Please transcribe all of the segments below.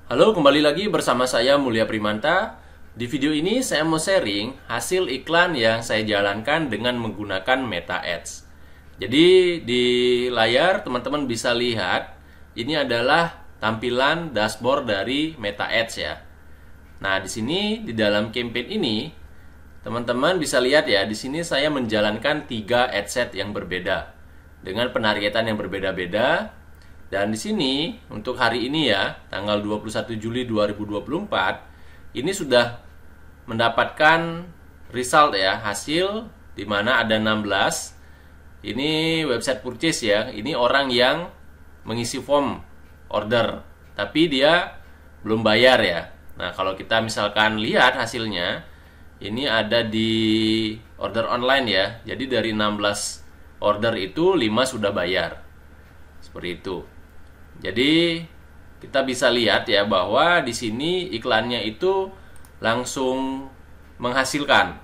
Halo, kembali lagi bersama saya Mulia Primanta. Di video ini saya mau sharing hasil iklan yang saya jalankan dengan menggunakan Meta Ads. Jadi di layar teman-teman bisa lihat ini adalah tampilan dashboard dari Meta Ads ya. Nah, di sini di dalam campaign ini teman-teman bisa lihat ya, di sini saya menjalankan 3 adset yang berbeda dengan penargetan yang berbeda-beda. Dan di sini untuk hari ini ya, tanggal 21 Juli 2024, ini sudah mendapatkan result ya, hasil di mana ada 16. Ini website purchase ya. Ini orang yang mengisi form order, tapi dia belum bayar ya. Nah, kalau kita misalkan lihat hasilnya, ini ada di order online ya. Jadi dari 16 order itu 5 sudah bayar. Seperti itu. Jadi kita bisa lihat ya bahwa di sini iklannya itu langsung menghasilkan.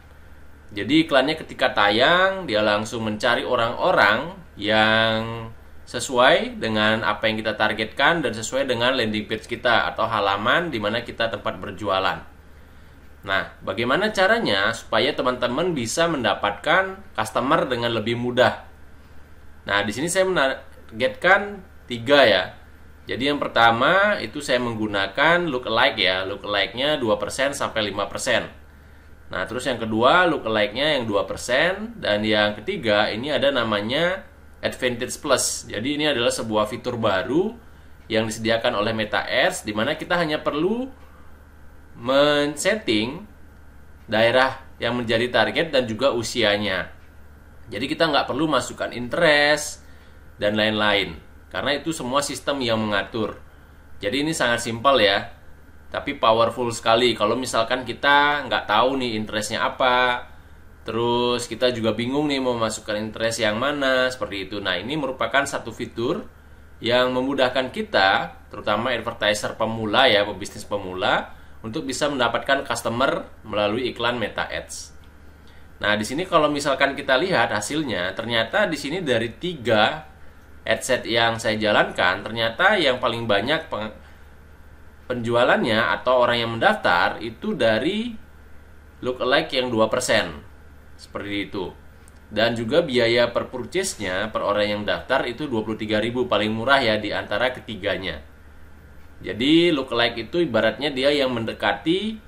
Jadi iklannya ketika tayang dia langsung mencari orang-orang yang sesuai dengan apa yang kita targetkan dan sesuai dengan landing page kita atau halaman di mana kita tempat berjualan. Nah, bagaimana caranya supaya teman-teman bisa mendapatkan customer dengan lebih mudah? Nah, di sini saya menargetkan 3 ya. Jadi yang pertama itu saya menggunakan lookalike ya. Lookalike-nya 2% sampai 5%. Nah, terus yang kedua lookalike-nya yang 2%. Dan yang ketiga ini ada namanya Advantage Plus. Jadi ini adalah sebuah fitur baru yang disediakan oleh Meta Ads, di mana kita hanya perlu men-setting daerah yang menjadi target dan juga usianya. Jadi kita nggak perlu masukkan interest dan lain-lain, karena itu semua sistem yang mengatur. Jadi ini sangat simpel ya, tapi powerful sekali. Kalau misalkan kita nggak tahu nih interestnya apa, terus kita juga bingung nih mau masukkan interest yang mana, seperti itu. Nah, ini merupakan satu fitur yang memudahkan kita, terutama advertiser pemula ya, pebisnis pemula, untuk bisa mendapatkan customer melalui iklan Meta Ads. Nah, di sini kalau misalkan kita lihat hasilnya, ternyata di sini dari 3 adset yang saya jalankan, ternyata yang paling banyak penjualannya atau orang yang mendaftar itu dari lookalike yang 2%. Seperti itu. Dan juga biaya per purchase-nya per orang yang daftar itu 23.000, paling murah ya di antara ketiganya. Jadi lookalike itu ibaratnya dia yang mendekati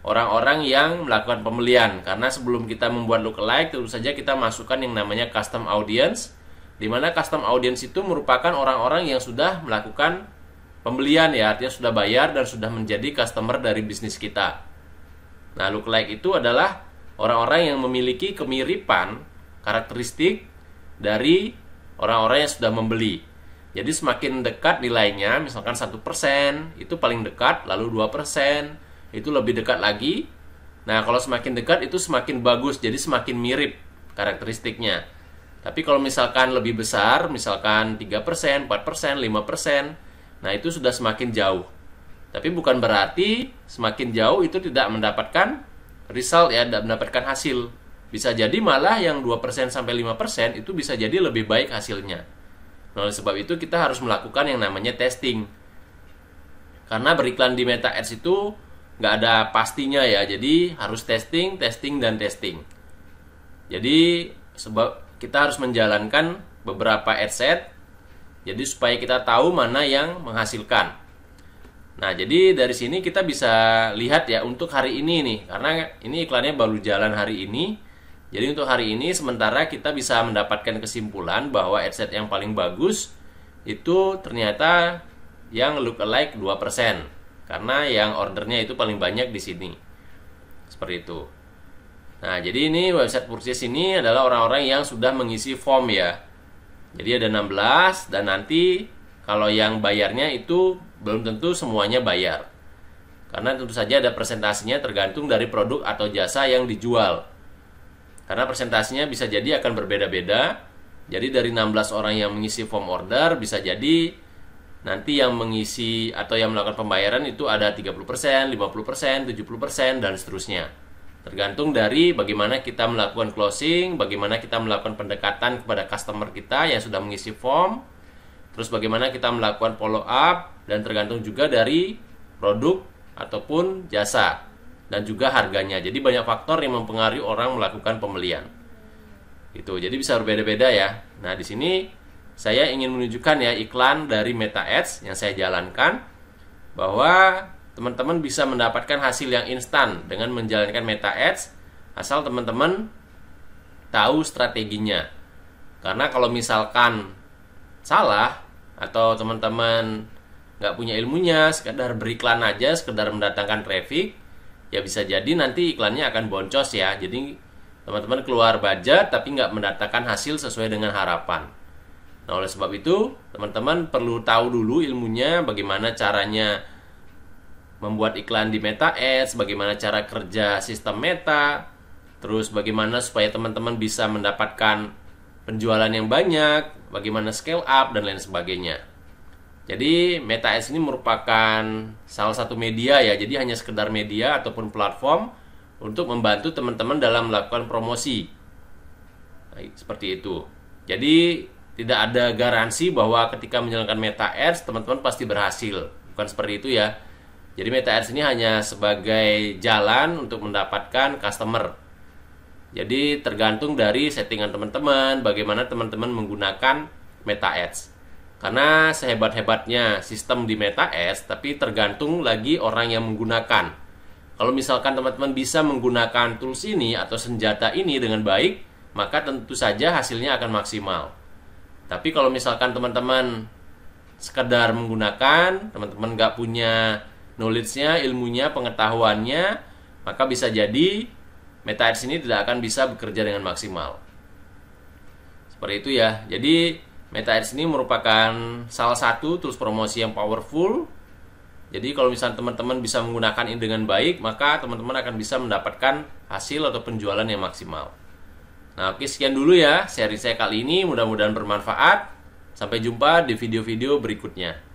orang-orang yang melakukan pembelian. Karena sebelum kita membuat lookalike, tentu saja kita masukkan yang namanya custom audience, di mana custom audience itu merupakan orang-orang yang sudah melakukan pembelian ya, artinya sudah bayar dan sudah menjadi customer dari bisnis kita. Nah, lookalike itu adalah orang-orang yang memiliki kemiripan karakteristik dari orang-orang yang sudah membeli. Jadi semakin dekat nilainya, misalkan 1% itu paling dekat, lalu 2% itu lebih dekat lagi. Nah, kalau semakin dekat itu semakin bagus, jadi semakin mirip karakteristiknya. Tapi kalau misalkan lebih besar, misalkan 3%, 4%, 5%, nah itu sudah semakin jauh. Tapi bukan berarti semakin jauh itu tidak mendapatkan result ya, tidak mendapatkan hasil. Bisa jadi malah yang 2% sampai 5% itu bisa jadi lebih baik hasilnya. Nah, oleh sebab itu kita harus melakukan yang namanya testing. Karena beriklan di Meta Ads itu nggak ada pastinya ya, jadi harus testing, testing, dan testing. Jadi sebab kita harus menjalankan beberapa adset, jadi supaya kita tahu mana yang menghasilkan. Nah, jadi dari sini kita bisa lihat ya untuk hari ini nih, karena ini iklannya baru jalan hari ini. Jadi untuk hari ini sementara kita bisa mendapatkan kesimpulan bahwa adset yang paling bagus itu ternyata yang lookalike 2%, karena yang ordernya itu paling banyak di sini. Seperti itu. Nah, jadi ini website purchase ini adalah orang-orang yang sudah mengisi form ya. Jadi ada 16, dan nanti kalau yang bayarnya itu belum tentu semuanya bayar. Karena tentu saja ada presentasinya tergantung dari produk atau jasa yang dijual. Karena presentasinya bisa jadi akan berbeda-beda. Jadi dari 16 orang yang mengisi form order, bisa jadi nanti yang mengisi atau yang melakukan pembayaran itu ada 30%, 50%, 70%, dan seterusnya. Tergantung dari bagaimana kita melakukan closing, bagaimana kita melakukan pendekatan kepada customer kita yang sudah mengisi form, terus bagaimana kita melakukan follow up, dan tergantung juga dari produk ataupun jasa, dan juga harganya. Jadi banyak faktor yang mempengaruhi orang melakukan pembelian. Itu. Jadi bisa berbeda-beda ya. Nah, di sini saya ingin menunjukkan ya iklan dari Meta Ads yang saya jalankan, bahwa teman-teman bisa mendapatkan hasil yang instan dengan menjalankan Meta Ads asal teman-teman tahu strateginya. Karena kalau misalkan salah atau teman-teman nggak punya ilmunya, sekedar beriklan aja, sekedar mendatangkan traffic, ya bisa jadi nanti iklannya akan boncos ya. Jadi teman-teman keluar budget tapi nggak mendatangkan hasil sesuai dengan harapan. Nah, oleh sebab itu teman-teman perlu tahu dulu ilmunya, bagaimana caranya membuat iklan di Meta Ads, bagaimana cara kerja sistem Meta, terus bagaimana supaya teman-teman bisa mendapatkan penjualan yang banyak, bagaimana scale up, dan lain sebagainya. Jadi Meta Ads ini merupakan salah satu media ya, jadi hanya sekedar media ataupun platform untuk membantu teman-teman dalam melakukan promosi. Nah, seperti itu. Jadi tidak ada garansi bahwa ketika menjalankan Meta Ads teman-teman pasti berhasil. Bukan seperti itu ya. Jadi Meta Ads ini hanya sebagai jalan untuk mendapatkan customer. Jadi tergantung dari settingan teman-teman, bagaimana teman-teman menggunakan Meta Ads. Karena sehebat-hebatnya sistem di Meta Ads, tapi tergantung lagi orang yang menggunakan. Kalau misalkan teman-teman bisa menggunakan tools ini atau senjata ini dengan baik, maka tentu saja hasilnya akan maksimal. Tapi kalau misalkan teman-teman sekedar menggunakan, teman-teman nggak punya knowledge-nya, ilmunya, pengetahuannya, maka bisa jadi Meta Ads ini tidak akan bisa bekerja dengan maksimal. Seperti itu ya. Jadi Meta Ads ini merupakan salah satu tools promosi yang powerful. Jadi kalau misalnya teman-teman bisa menggunakan ini dengan baik, maka teman-teman akan bisa mendapatkan hasil atau penjualan yang maksimal. Nah, oke, sekian dulu ya seri saya kali ini. Mudah-mudahan bermanfaat. Sampai jumpa di video-video berikutnya.